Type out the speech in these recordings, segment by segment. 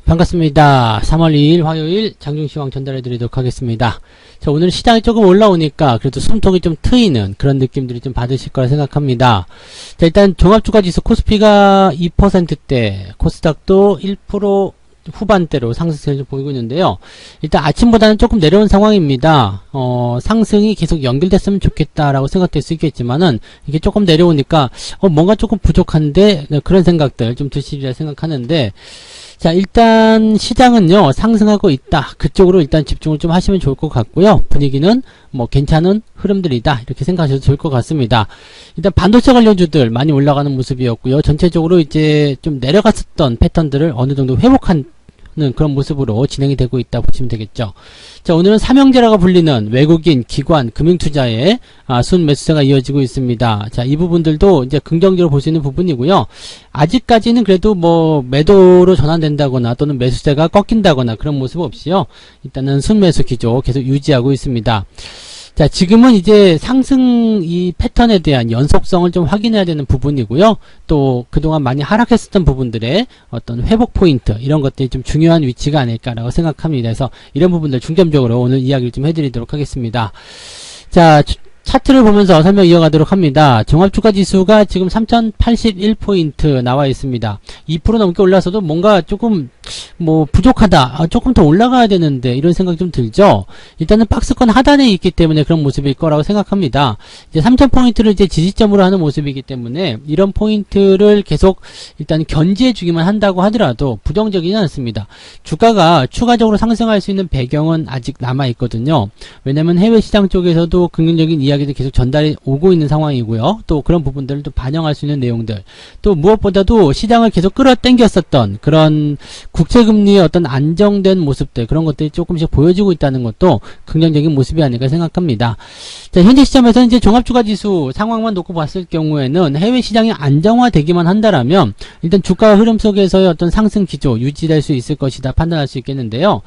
반갑습니다. 3월 2일 화요일 장중시황 전달해 드리도록 하겠습니다. 자, 오늘 시장이 조금 올라오니까 그래도 숨통이 좀 트이는 그런 느낌들이 좀 받으실 거라 생각합니다. 자, 일단 종합주가지수 코스피가 2%대, 코스닥도 1% 후반대로 상승세를 좀 보이고 있는데요. 일단 아침보다는 조금 내려온 상황입니다. 상승이 계속 연결됐으면 좋겠다라고 생각될 수 있겠지만은 이게 조금 내려오니까 뭔가 조금 부족한데 그런 생각들 좀 드시리라 생각하는데, 자, 일단 시장은요 상승하고 있다, 그쪽으로 일단 집중을 좀 하시면 좋을 것 같고요. 분위기는 뭐 괜찮은 흐름들이다 이렇게 생각하셔도 좋을 것 같습니다. 일단 반도체 관련주들 많이 올라가는 모습이었고요. 전체적으로 이제 좀 내려갔었던 패턴들을 어느 정도 회복한 그런 모습으로 진행이 되고 있다 보시면 되겠죠. 자, 오늘은 삼형제라고 불리는 외국인, 기관, 금융투자의 순 매수세가 이어지고 있습니다. 자, 이 부분들도 이제 긍정적으로 볼 수 있는 부분이고요. 아직까지는 그래도 뭐 매도로 전환된다거나 또는 매수세가 꺾인다거나 그런 모습 없이요. 일단은 순매수 기조 계속 유지하고 있습니다. 자, 지금은 이제 상승 이 패턴에 대한 연속성을 좀 확인해야 되는 부분이고요. 또 그동안 많이 하락했었던 부분들의 어떤 회복 포인트, 이런 것들이 좀 중요한 위치가 아닐까라고 생각합니다. 그래서 이런 부분들 중점적으로 오늘 이야기를 좀 해드리도록 하겠습니다. 자, 차트를 보면서 설명 이어가도록 합니다. 종합주가지수가 지금 3081포인트 나와 있습니다. 2% 넘게 올라서도 뭔가 조금 뭐 부족하다, 조금 더 올라가야 되는데 이런 생각이 좀 들죠. 일단은 박스권 하단에 있기 때문에 그런 모습일 거라고 생각합니다. 이제 3000포인트를 이제 지지점으로 하는 모습이기 때문에 이런 포인트를 계속 일단 견지해 주기만 한다고 하더라도 부정적이지 않습니다. 주가가 추가적으로 상승할 수 있는 배경은 아직 남아 있거든요. 왜냐면 해외 시장 쪽에서도 긍정적인 이야기도 계속 전달이 오고 있는 상황이고요. 또 그런 부분들을 또 반영할 수 있는 내용들, 또 무엇보다도 시장을 계속 끌어당겼었던 그런 국채금리의 어떤 안정된 모습들, 그런 것들이 조금씩 보여지고 있다는 것도 긍정적인 모습이 아닐까 생각합니다. 자, 현재 시점에서 이제 종합주가지수 상황만 놓고 봤을 경우에는 해외 시장이 안정화되기만 한다라면 일단 주가 흐름 속에서의 어떤 상승 기조 유지될 수 있을 것이다 판단할 수 있겠는데요.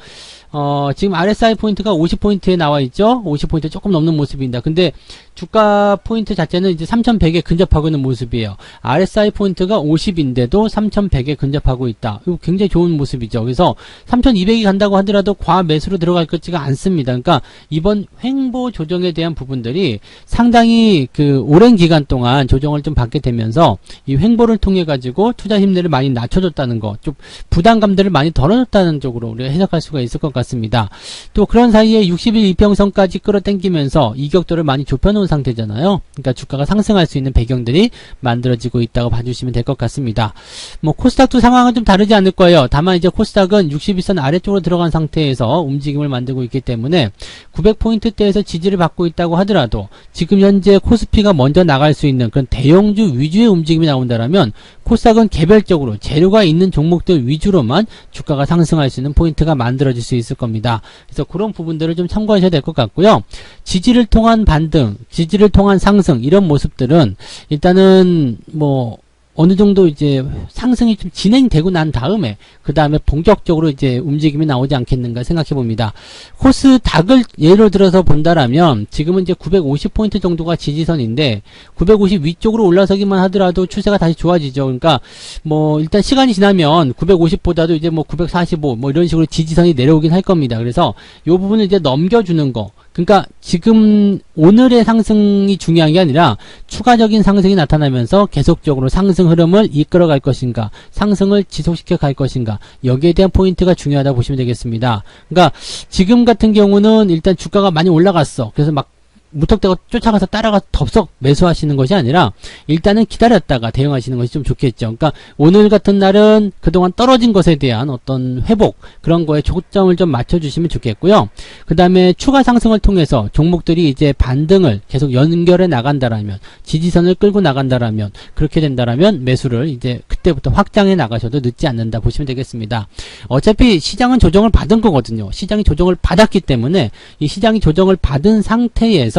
지금 RSI 포인트가 50포인트에 나와 있죠. 50포인트 조금 넘는 모습입니다. 근데 주가 포인트 자체는 이제 3100에 근접하고 있는 모습이에요. RSI 포인트가 50인데도 3100에 근접하고 있다. 이거 굉장히 좋은 모습이죠. 그래서 3200이 간다고 하더라도 과매수로 들어갈 것 같지가 않습니다. 그러니까 이번 횡보 조정에 대한 부분들이 상당히 그 오랜 기간 동안 조정을 좀 받게 되면서 이 횡보를 통해 가지고 투자 힘내를 많이 낮춰줬다는 거, 좀 부담감들을 많이 덜어줬다는 쪽으로 우리가 해석할 수가 있을 것 같습니다. 또 그런 사이에 60일 이평선까지 끌어당기면서 이격도를 많이 좁혀놓은 상태잖아요. 그러니까 주가가 상승할 수 있는 배경들이 만들어지고 있다고 봐주시면 될 것 같습니다. 뭐 코스닥도 상황은 좀 다르지 않을 거예요. 다만 이제 코스닥은 61선 아래쪽으로 들어간 상태에서 움직임을 만들고 있기 때문에 900포인트대에서 지지를 받고 있다고 하더라도 지금 현재 코스피가 먼저 나갈 수 있는 그런 대형주 위주의 움직임이 나온다라면 코스닥은 개별적으로 재료가 있는 종목들 위주로만 주가가 상승할 수 있는 포인트가 만들어질 수 있을 겁니다. 그래서 그런 부분들을 좀 참고하셔야 될 것 같고요. 지지를 통한 반등, 지지를 통한 상승, 이런 모습들은 일단은 뭐 어느 정도 이제 상승이 좀 진행되고 난 다음에 그 다음에 본격적으로 이제 움직임이 나오지 않겠는가 생각해 봅니다. 코스닥을 예로 들어서 본다라면 지금은 이제 950포인트 정도가 지지선인데 950 위쪽으로 올라서기만 하더라도 추세가 다시 좋아지죠. 그러니까 뭐 일단 시간이 지나면 950보다도 이제 뭐 945 뭐 이런 식으로 지지선이 내려오긴 할 겁니다. 그래서 이 부분을 이제 넘겨주는 거, 그러니까 지금 오늘의 상승이 중요한 게 아니라 추가적인 상승이 나타나면서 계속적으로 상승 흐름을 이끌어 갈 것인가, 상승을 지속시켜 갈 것인가, 여기에 대한 포인트가 중요하다고 보시면 되겠습니다. 그러니까 지금 같은 경우는 일단 주가가 많이 올라갔어. 그래서 막 무턱대고 쫓아가서 따라가 덥석 매수하시는 것이 아니라 일단은 기다렸다가 대응하시는 것이 좀 좋겠죠. 그러니까 오늘 같은 날은 그동안 떨어진 것에 대한 어떤 회복, 그런 거에 초점을 좀 맞춰주시면 좋겠고요. 그 다음에 추가 상승을 통해서 종목들이 이제 반등을 계속 연결해 나간다라면, 지지선을 끌고 나간다라면, 그렇게 된다라면 매수를 이제 그때부터 확장해 나가셔도 늦지 않는다 보시면 되겠습니다. 어차피 시장은 조정을 받은 거거든요. 시장이 조정을 받았기 때문에 이 시장이 조정을 받은 상태에서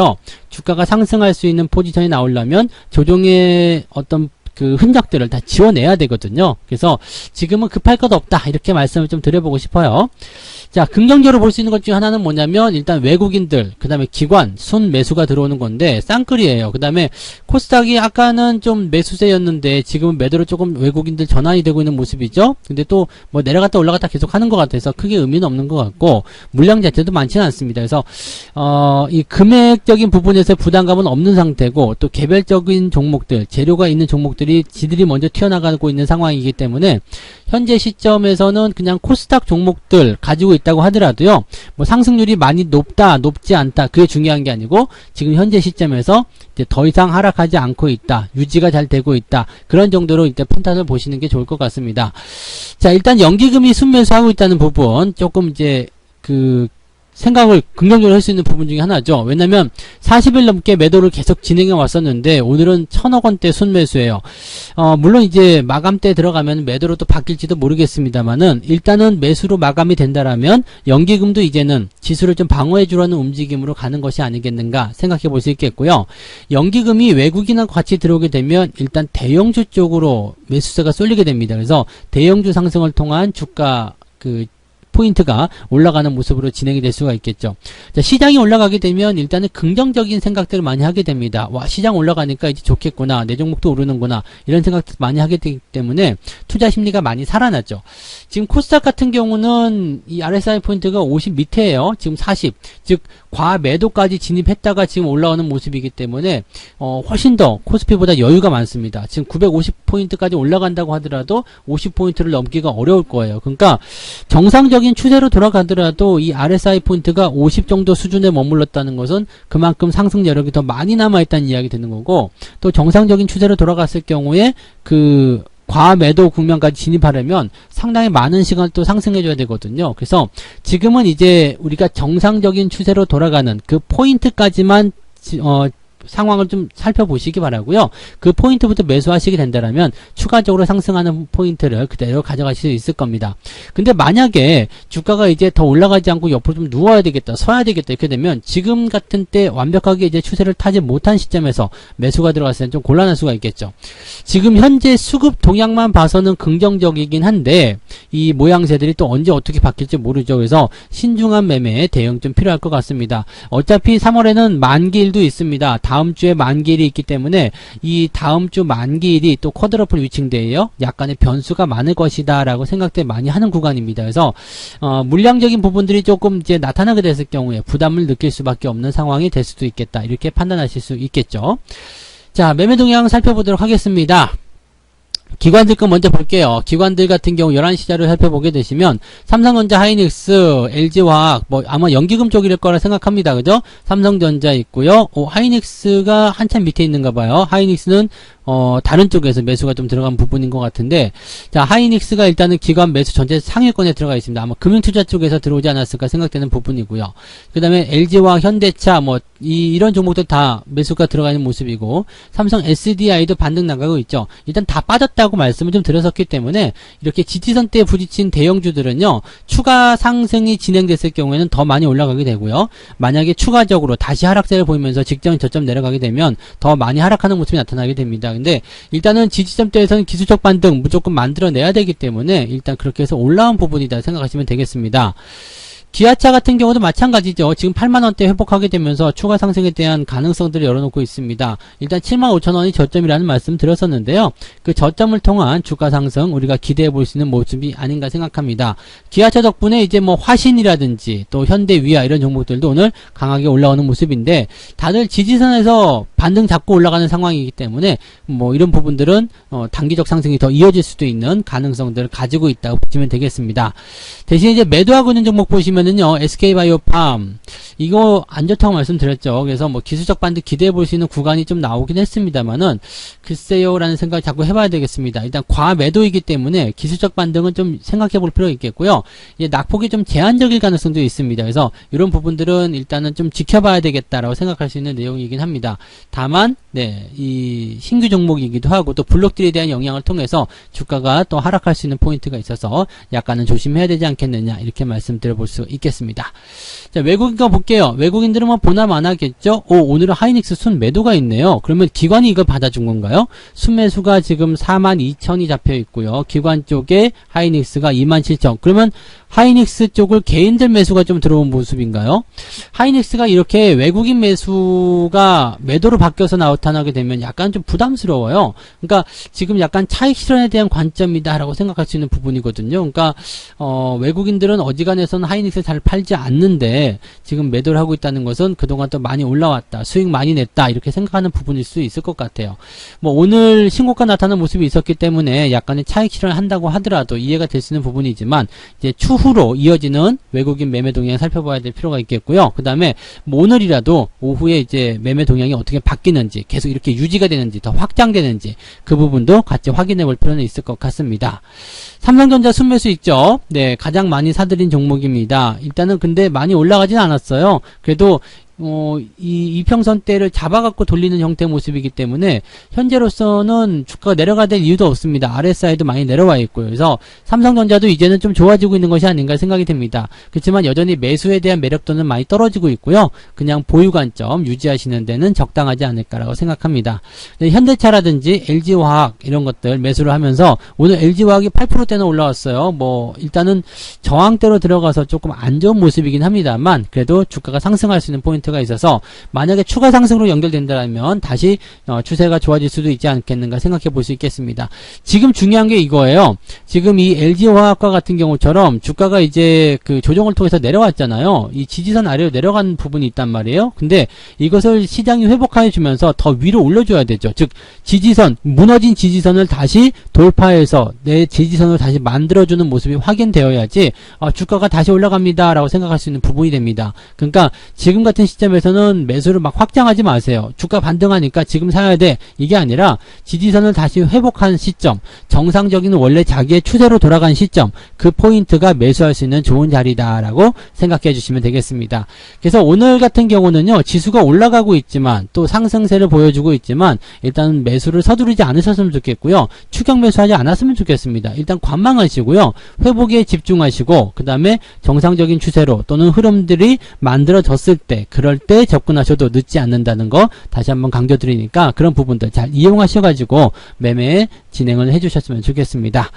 주가가 상승할 수 있는 포지션이 나오려면 조정의 어떤 그 흔적들을 다 지워내야 되거든요. 그래서 지금은 급할 것 없다 이렇게 말씀을 좀 드려보고 싶어요. 자, 긍정적으로 볼 수 있는 것 중 하나는 뭐냐면 일단 외국인들, 그 다음에 기관, 순 매수가 들어오는 건데 쌍끌이에요. 그 다음에 코스닥이 아까는 좀 매수세였는데 지금은 매도로 조금 외국인들 전환이 되고 있는 모습이죠. 근데 또 뭐 내려갔다 올라갔다 계속 하는 것 같아서 크게 의미는 없는 것 같고 물량 자체도 많지는 않습니다. 그래서 이 금액적인 부분에서 부담감은 없는 상태고 또 개별적인 종목들, 재료가 있는 종목들이 지들이 먼저 튀어나가고 있는 상황이기 때문에 현재 시점에서는 그냥 코스닥 종목들 가지고 있다고 하더라도요, 뭐 상승률이 많이 높다, 높지 않다, 그게 중요한 게 아니고 지금 현재 시점에서 이제 더 이상 하락하지 않고 있다, 유지가 잘 되고 있다, 그런 정도로 이제 판단을 보시는 게 좋을 것 같습니다. 자, 일단 연기금이 순매수하고 있다는 부분 조금 이제 생각을 긍정적으로 할 수 있는 부분 중에 하나죠. 왜냐면 40일 넘게 매도를 계속 진행해 왔었는데 오늘은 1000억원대 순매수예요. 물론 이제 마감때 들어가면 매도로 또 바뀔지도 모르겠습니다만은 일단은 매수로 마감이 된다라면 연기금도 이제는 지수를 좀 방어해 주려는 움직임으로 가는 것이 아니겠는가 생각해 볼 수 있겠고요. 연기금이 외국인하고 같이 들어오게 되면 일단 대형주 쪽으로 매수세가 쏠리게 됩니다. 그래서 대형주 상승을 통한 주가 포인트가 올라가는 모습으로 진행이 될 수가 있겠죠. 자, 시장이 올라가게 되면 일단은 긍정적인 생각들을 많이 하게 됩니다. 와, 시장 올라가니까 이제 좋겠구나, 내 종목도 오르는구나, 이런 생각들 많이 하게 되기 때문에 투자 심리가 많이 살아나죠. 지금 코스닥 같은 경우는 이 RSI 포인트가 50 밑에예요. 지금 40, 즉 과매도까지 진입했다가 지금 올라오는 모습이기 때문에 훨씬 더 코스피보다 여유가 많습니다. 지금 950포인트까지 올라간다고 하더라도 50포인트를 넘기가 어려울 거예요. 그러니까 정상적인 추세로 돌아가더라도 이 RSI 포인트가 50 정도 수준에 머물렀다는 것은 그만큼 상승 여력이 더 많이 남아있다는 이야기 되는 거고, 또 정상적인 추세로 돌아갔을 경우에 과매도 국면까지 진입하려면 상당히 많은 시간을 또 상승해줘야 되거든요. 그래서 지금은 이제 우리가 정상적인 추세로 돌아가는 그 포인트까지만 상황을 좀 살펴보시기 바라고요. 그 포인트부터 매수하시게 된다면 추가적으로 상승하는 포인트를 그대로 가져가실 수 있을 겁니다. 근데 만약에 주가가 이제 더 올라가지 않고 옆으로 좀 누워야 되겠다, 서야 되겠다 이렇게 되면 지금 같은 때 완벽하게 이제 추세를 타지 못한 시점에서 매수가 들어갔을 때는 좀 곤란할 수가 있겠죠. 지금 현재 수급 동향만 봐서는 긍정적이긴 한데 이 모양새들이 또 언제 어떻게 바뀔지 모르죠. 그래서 신중한 매매에 대응 좀 필요할 것 같습니다. 어차피 3월에는 만기일도 있습니다. 다음 주에 만기일이 있기 때문에 이 다음 주 만기일이 또 쿼드러플 위칭데이에요. 약간의 변수가 많을 것이다 라고 생각들 많이 하는 구간입니다. 그래서 물량적인 부분들이 조금 이제 나타나게 됐을 경우에 부담을 느낄 수밖에 없는 상황이 될 수도 있겠다, 이렇게 판단하실 수 있겠죠. 자, 매매 동향 살펴보도록 하겠습니다. 기관들 거 먼저 볼게요. 기관들 같은 경우 11시 자료 살펴보게 되시면 삼성전자, 하이닉스, LG화학, 뭐 아마 연기금 쪽일 거라 생각합니다. 그죠? 삼성전자 있고요. 하이닉스가 한참 밑에 있는가 봐요. 하이닉스는 다른 쪽에서 매수가 좀 들어간 부분인 것 같은데, 자, 하이닉스가 일단은 기관 매수 전체 상위권에 들어가 있습니다. 아마 금융투자 쪽에서 들어오지 않았을까 생각되는 부분이고요. 그 다음에 LG와 현대차, 이런 종목들 다 매수가 들어가 있는 모습이고, 삼성 SDI도 반등 나가고 있죠. 일단 다 빠졌다고 말씀을 좀 드렸었기 때문에, 이렇게 지지선대에 부딪힌 대형주들은요, 추가 상승이 진행됐을 경우에는 더 많이 올라가게 되고요. 만약에 추가적으로 다시 하락세를 보이면서 직전 저점 내려가게 되면 더 많이 하락하는 모습이 나타나게 됩니다. 근데 일단은 지지점대에서는 기술적 반등 무조건 만들어내야 되기 때문에 일단 그렇게 해서 올라온 부분이다 생각하시면 되겠습니다. 기아차 같은 경우도 마찬가지죠. 지금 8만원대 회복하게 되면서 추가 상승에 대한 가능성들을 열어놓고 있습니다. 일단 75,000원이 저점이라는 말씀 드렸었는데요. 그 저점을 통한 주가 상승 우리가 기대해 볼 수 있는 모습이 아닌가 생각합니다. 기아차 덕분에 이제 화신이라든지 또 현대위아 이런 종목들도 오늘 강하게 올라오는 모습인데, 다들 지지선에서 반등 잡고 올라가는 상황이기 때문에 이런 부분들은 단기적 상승이 더 이어질 수도 있는 가능성들을 가지고 있다고 보시면 되겠습니다. 대신 이제 매도하고 있는 종목 보시면은요, SK바이오팜 이거 안 좋다고 말씀드렸죠. 그래서 기술적 반등 기대해 볼 수 있는 구간이 좀 나오긴 했습니다만은 글쎄요 라는 생각을 자꾸 해봐야 되겠습니다. 일단 과매도이기 때문에 기술적 반등은 좀 생각해 볼 필요가 있겠고요. 이제 낙폭이 좀 제한적일 가능성도 있습니다. 그래서 이런 부분들은 일단은 좀 지켜봐야 되겠다라고 생각할 수 있는 내용이긴 합니다. 다만 이 신규 종목이기도 하고 또 블록들에 대한 영향을 통해서 주가가 또 하락할 수 있는 포인트가 있어서 약간은 조심해야 되지 않겠느냐, 이렇게 말씀드려 볼 수 있겠습니다. 자, 외국인과 볼게요. 외국인들은 뭐 보나 마나겠죠? 오늘은 하이닉스 순 매도가 있네요. 그러면 기관이 이걸 받아준 건가요? 순매수가 지금 42,000이 잡혀 있고요. 기관 쪽에 하이닉스가 27,000. 그러면 하이닉스 쪽을 개인들 매수가 좀 들어온 모습인가요? 하이닉스가 이렇게 외국인 매수가 매도로 바뀌어서 나타나게 되면 약간 좀 부담스러워요. 그러니까 지금 약간 차익 실현에 대한 관점이다라고 생각할 수 있는 부분이거든요. 그러니까 외국인들은 어지간해서는 하이닉스를 잘 팔지 않는데 지금 매도를 하고 있다는 것은 그동안 또 많이 올라왔다, 수익 많이 냈다 이렇게 생각하는 부분일 수 있을 것 같아요. 뭐 오늘 신고가 나타나는 모습이 있었기 때문에 약간의 차익 실현을 한다고 하더라도 이해가 될 수 있는 부분이지만 이제 추후로 이어지는 외국인 매매 동향 살펴봐야 될 필요가 있겠고요. 그 다음에 뭐 오늘이라도 오후에 이제 매매 동향이 어떻게 바뀌는지, 계속 이렇게 유지가 되는지, 더 확장되는지 그 부분도 같이 확인해 볼 필요는 있을 것 같습니다. 삼성전자 순매수 있죠? 네, 가장 많이 사들인 종목입니다. 일단은 근데 많이 올라가진 않았어요. 그래도 이 이평선대를 잡아갖고 돌리는 형태의 모습이기 때문에 현재로서는 주가가 내려가야 될 이유도 없습니다. RSI도 많이 내려와 있고요. 그래서 삼성전자도 이제는 좀 좋아지고 있는 것이 아닌가 생각이 됩니다. 그렇지만 여전히 매수에 대한 매력도는 많이 떨어지고 있고요. 그냥 보유 관점 유지하시는 데는 적당하지 않을까라고 생각합니다. 현대차라든지 LG화학 이런 것들 매수를 하면서 오늘 LG화학이 8%대는 올라왔어요. 뭐 일단은 저항대로 들어가서 조금 안 좋은 모습이긴 합니다만 그래도 주가가 상승할 수 있는 포인트 가 있어서 만약에 추가 상승으로 연결된다면 다시 추세가 좋아질 수도 있지 않겠는가 생각해 볼 수 있겠습니다. 지금 중요한 게 이거예요. 지금 이 LG화학과 같은 경우처럼 주가가 이제 그 조정을 통해서 내려왔잖아요. 이 지지선 아래로 내려간 부분이 있단 말이에요. 근데 이것을 시장이 회복해 주면서 더 위로 올려줘야 되죠. 즉 지지선, 무너진 지지선을 다시 돌파해서 내 지지선을 다시 만들어주는 모습이 확인되어야지 주가가 다시 올라갑니다 라고 생각할 수 있는 부분이 됩니다. 그러니까 지금 같은 시점에서는 매수를 막 확장하지 마세요. 주가 반등하니까 지금 사야 돼. 이게 아니라 지지선을 다시 회복한 시점, 정상적인 원래 자기의 추세로 돌아간 시점, 그 포인트가 매수할 수 있는 좋은 자리다라고 생각해 주시면 되겠습니다. 그래서 오늘 같은 경우는요, 지수가 올라가고 있지만 또 상승세를 보여주고 있지만 일단 매수를 서두르지 않으셨으면 좋겠고요. 추격 매수하지 않았으면 좋겠습니다. 일단 관망하시고요. 회복에 집중하시고 그 다음에 정상적인 추세로 또는 흐름들이 만들어졌을 때 그럴 때 접근하셔도 늦지 않는다는 거 다시 한번 강조드리니까 그런 부분들 잘 이용하셔가지고 매매 진행을 해주셨으면 좋겠습니다.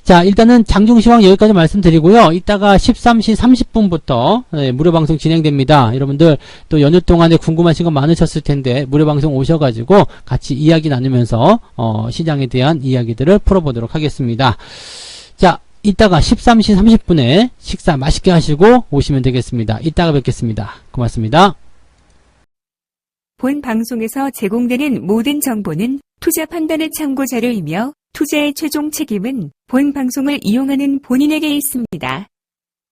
자, 일단은 장중시황 여기까지 말씀드리고요. 이따가 13시 30분부터 무료 방송 진행됩니다. 여러분들 또 연휴 동안에 궁금하신 거 많으셨을 텐데 무료 방송 오셔가지고 같이 이야기 나누면서 시장에 대한 이야기들을 풀어보도록 하겠습니다. 자, 이따가 13시 30분에 식사 맛있게 하시고 오시면 되겠습니다. 이따가 뵙겠습니다. 고맙습니다. 본 방송에서 제공되는 모든 정보는 투자 판단의 참고 자료이며 투자의 최종 책임은 본 방송을 이용하는 본인에게 있습니다.